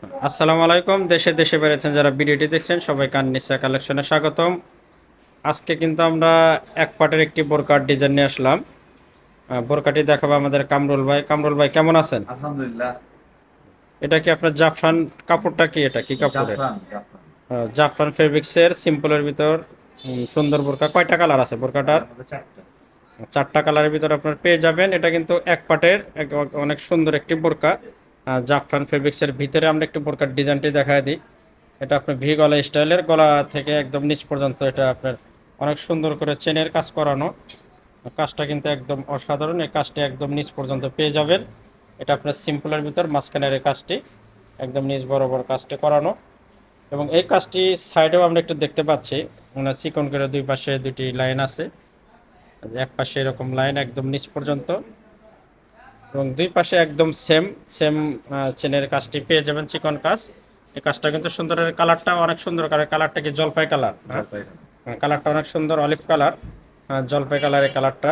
আসসালামু আলাইকুম। দেশে দেশে বেড়েছেন যারা ভিডিওটি দেখছেন সবাইকে আননিসা কালেকশনে স্বাগতম। আজকে কিন্তু আমরা এক পাটের একটি বোরকার ডিজাইন নিয়ে আসলাম। বোরকাটি দেখাবো আমাদের কামরুল ভাই। কামরুল ভাই কেমন আছেন? আলহামদুলিল্লাহ। এটা কি আপনার জাফরান কাপড়টা কি, এটা কি কাপড়ের? জাফরান জাফরান জাফরান ফেব্রিক্সের সিম্পলের ভিতর সুন্দর বোরকা। কয়টা কালার আছে বোরকাটার? এর মধ্যে চারটা। চারটা কালারের ভিতর আপনার পেয়ে যাবেন। এটা কিন্তু এক পাটের অনেক সুন্দর একটি বোরকা। জাফরান ফেব্রিক্সের ভিতরে আমরা একটু বোরকার ডিজাইনটি দেখায় দিই। এটা আপনার ভি গলা স্টাইলের, গলা থেকে একদম নিচ পর্যন্ত এটা আপনার অনেক সুন্দর করে চেনের কাজ করানো। কাজটা কিন্তু একদম অসাধারণ। এই কাজটি একদম নিচ পর্যন্ত পেয়ে যাবেন। এটা আপনার সিম্পলের ভিতর মাঝখানের এই কাজটি একদম নিচ বরাবর কাজটি করানো, এবং এই কাজটি সাইডেও আমরা একটু দেখতে পাচ্ছি মানে চিকন করে দুই পাশে দুটি লাইন আছে। এক পাশে এরকম লাইন একদম নিচ পর্যন্ত, এবং দুই পাশে একদম সেম সেম চেনের কাজটি পেয়ে যাবেন, চিকন কাজ। এই কাজটা কিন্তু সুন্দর। কালারটা অনেক সুন্দর। কালারটা কি জলপাই কালার? জলপাই। কালারটা অনেক সুন্দর, অলিভ কালার, জলপাই কালারের কালারটা।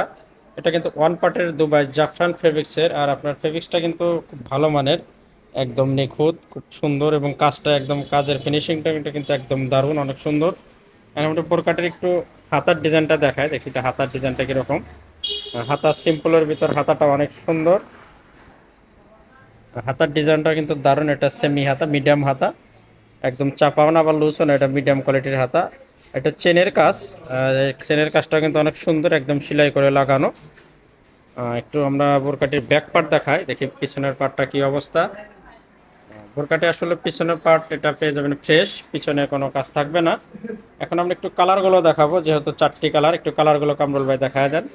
এটা কিন্তু ওয়ান পার্টের দুবাই জাফরান ফেব্রিক্সের, আর আপনার ফেব্রিক্সটা কিন্তু খুব ভালো মানের, একদম নিখুঁত, খুব সুন্দর, এবং কাজটা একদম কাজের ফিনিশিংটা কিন্তু একদম দারুণ, অনেক সুন্দর। এখন আমরা বোরকাটার একটু হাতার ডিজাইনটা দেখায় দেখি, এটা হাতার ডিজাইনটা কীরকম। হাতা সিম্পলের ভিতর হাতাটা অনেক সুন্দর। হাতার ডিজাইনটা কিন্তু দারুণ। এটা সেমি হাতা, মিডিয়াম হাতা, একদম চাপাও না বা লুজও না, এটা মিডিয়াম কোয়ালিটির হাতা। এটা চেনের কাজ। চেনের কাজটা কিন্তু অনেক সুন্দর, একদম সেলাই করে লাগানো। একটু আমরা বোরকাটির ব্যাক পার্ট দেখাই দেখি পিছনের পার্টটা কি অবস্থা। বোরকাটি আসলে পিছনের পার্ট এটা পেয়ে যাবেন ফ্রেশ, পিছনে কোনো কাজ থাকবে না। এখন আমরা একটু কালারগুলো দেখাবো, যেহেতু চারটি কালার, একটু কালারগুলো কামরুল ভাই দেখায় দেন।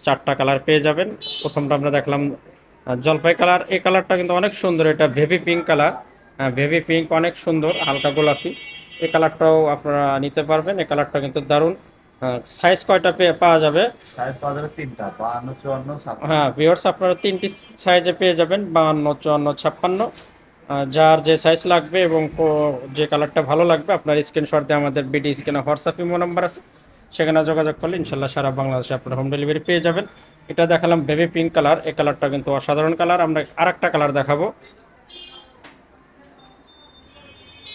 চারটা কালার পেয়ে যাবেন। প্রথমটা আমরা দেখলাম জলপাই কালার। এই কালারটা কিন্তু অনেক সুন্দর, এটা baby pink colour. Baby pink অনেক সুন্দর, হালকা গোলাপি। এই কালারটাও আপনারা নিতে পারবেন। এই কালারটা কিন্তু দারুণ। সাইজ কয়টা পাওয়া যাবে? সাইজ পাওয়া যাবে তিনটা: 52, 54, হ্যাঁ 56। ভিউয়ার্স, আপনারা তিনটি সাইজে পেয়ে যাবেন, 52, 54, 56। যার যে সাইজ লাগবে এবং যে কালারটা ভালো লাগবে আপনার স্ক্রিনশট দিয়ে আমাদের বিডি স্ক্রিনে হোয়াটসঅ্যাপ ইমো নাম্বার আছে, সেখানে যোগাযোগ করলে ইনশাল্লাহ সারা বাংলাদেশে আপনার হোম ডেলিভারি পেয়ে যাবেন। এটা দেখালাম বেবি পিঙ্ক কালার। এই কালারটা কিন্তু অসাধারণ কালার। আমরা আরেকটা কালার দেখাবো,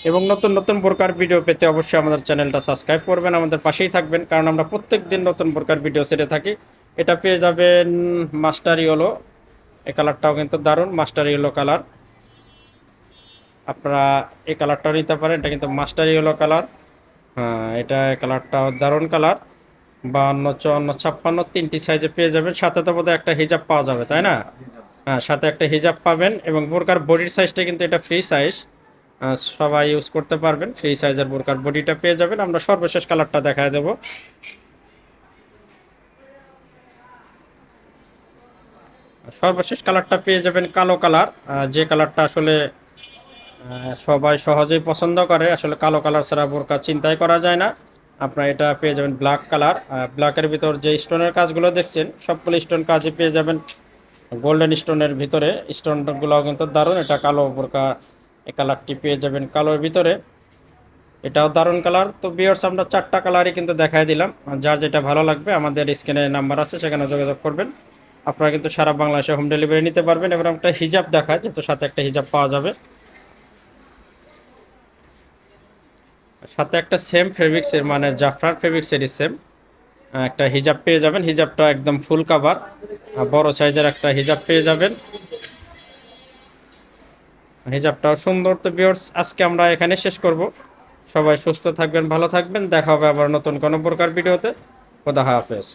এবং নতুন নতুন বোরকার ভিডিও পেতে অবশ্যই আমাদের চ্যানেলটা সাবস্ক্রাইব করবেন, আমাদের পাশেই থাকবেন, কারণ আমরা প্রত্যেক দিন নতুন বোরকার ভিডিও ছেড়ে থাকি। এটা পেয়ে যাবেন মাস্টার ইয়েলো। এই কালারটাও কিন্তু দারুণ, মাস্টার ইয়েলো কালার। আপনারা এই কালারটাও নিতে পারেন, এটা কিন্তু মাস্টার ইয়েলো কালার। হ্যাঁ, এটা কালারটাও দারুণ কালার। 52, 54, 56 তিনটি সাইজে পেয়ে যাবেন। সাথে তো বোধহয় একটা হিজাব পাওয়া যাবে, তাই না? হ্যাঁ, সাথে একটা হিজাব পাবেন, এবং বোরকার বডির সাইজটা কিন্তু এটা ফ্রি সাইজ, সবাই ইউজ করতে পারবেন। ফ্রি সাইজের বোরকার বডিটা পেয়ে যাবেন। আমরা সর্বশেষ কালারটা দেখায় দেব। সর্বশেষ কালারটা পেয়ে যাবেন কালো কালার, যে কালারটা আসলে সবাই সহজেই পছন্দ করে। আসলে কালো কালার ছাড়া বোরকা চিন্তাই করা যায় না। আপনারা এটা পেয়ে যাবেন ব্ল্যাক কালার। ব্ল্যাকের ভিতর যে স্টোনের কাজগুলো দেখছেন সবগুলো স্টোন কাজই পেয়ে যাবেন গোল্ডেন স্টোনের ভিতরে। স্টোনগুলোও কিন্তু দারুণ। এটা কালো বোরকা, এই কালারটি পেয়ে যাবেন কালোর ভিতরে, এটাও দারুণ কালার। তো ভিউয়ার্স, আমরা চারটা কালারই কিন্তু দেখাই দিলাম। যার যেটা ভালো লাগবে আমাদের স্ক্রিনে নাম্বার আছে, সেখানে যোগাযোগ করবেন। আপনারা কিন্তু সারা বাংলাদেশে হোম ডেলিভারি নিতে পারবেন। এবং একটা হিজাব দেখায়, যেহেতু সাথে একটা হিজাব পাওয়া যাবে, সাথে একটা সেম ফেব্রিক্সের মানে জাফরান ফেব্রিক্সেরই সেম একটা হিজাব পেয়ে যাবেন। হিজাবটা একদম ফুল কাভার, বড় সাইজের একটা হিজাব পেয়ে যাবেন। হিজাবটাও সুন্দর। তো ভিউয়ার্স, আজকে আমরা এখানে শেষ করব। সবাই সুস্থ থাকবেন, ভালো থাকবেন। দেখা হবে আবার নতুন কোনো প্রকার ভিডিওতে। খোদা হাফেজ।